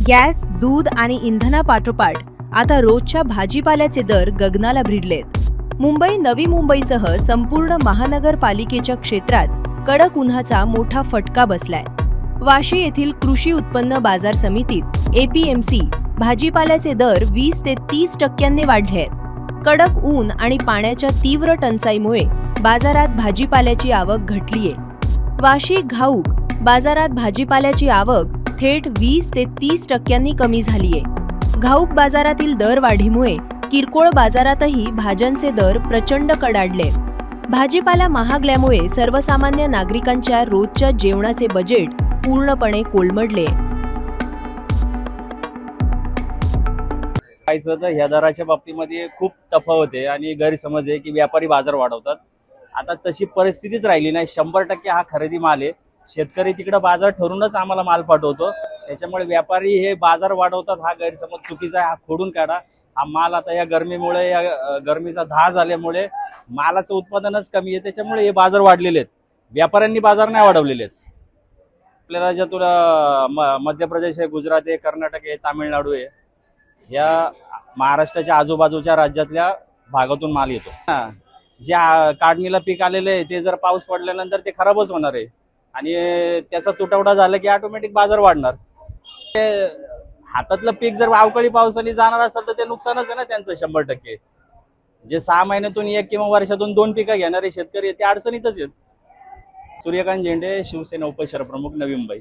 Gas, दूध आणि इंधनापाठोपाठ आता रोजच्या भाजीपाल्याचे दर गगनाला भिडलेत। मुंबई, नवी मुंबईसह संपूर्ण महानगरपालिकेच्या क्षेत्रात कडक उन्हाचा मोठा फटका बसलाय। वाशी येथील कृषी उत्पन्न बाजार समितीत एपीएमसी भाजीपाल्याचे दर 20 ते 30% वाढले आहेत। कडक ऊन आणि पाण्याच्या तीव्र टंचाईमुळे बाजारात भाजीपाल्याची आवक घटलीये। वाशी घाऊक बाजारात भाजीपाल्याची आवक थेट 20 ते 30% कमी झालीये। घाऊक बाजारातील दरवाढीमुळे किरकोळ बाजारातही भाज्यांचे दर प्रचंड कडाडले। भाजीपाला महागल्यामुळे सर्वसामान्य नागरिकांच्या रोजच्या जेवणाचे बजेट पूर्णपणे कोलमडले। पाहायचं तर ह्या दराच्या बाबतीमध्ये खूप तफावत आहे आणि गैरसमज आहे की व्यापारी बाजार वाढवतात। आता तशी परिस्थितीच राहिली नाही। 100% हा खरेदी माल आहे। शेतकरी तिकडे बाजार ठरूनच आम्हाला माल पाठवतो, त्याच्यामुळे व्यापारी हे बाजार वाढवतात हा गैरसमज चुकीचा आहे। हा खोडून काढा। हा माल आता या गरमीमुळे, या गरमीचा धार झाल्यामुळे मालाचं उत्पादनच कमी आहे, त्याच्यामुळे हे बाजार वाढलेले आहेत। व्यापाऱ्यांनी बाजार नाही वाढवलेले आहेत। आपल्या राज्यातून मध्य प्रदेश आहे, गुजरात आहे, कर्नाटक आहे, तामिळनाडू आहे, या महाराष्ट्राच्या आजूबाजूच्या राज्यातल्या भागातून माल येतो। जे काढणीला पीक आलेले आहे ते जर पाऊस पडल्यानंतर ते खराबच होणार आहे आणि त्याचा तुटवडा झाला की ऑटोमॅटिक बाजार वाढणार। हातातलं पीक जर अवकाळी पावसाने जाणार असेल तर ते नुकसानच आहे ना त्यांचं 100%। जे 6 महिन्यातून एक किंवा वर्षातून 2 पिकं घेणारे शेतकरी ते अडचणीतच आहेत। सूर्यकांत झेंडे, शिवसेना उपशहर प्रमुख, नवी मुंबई।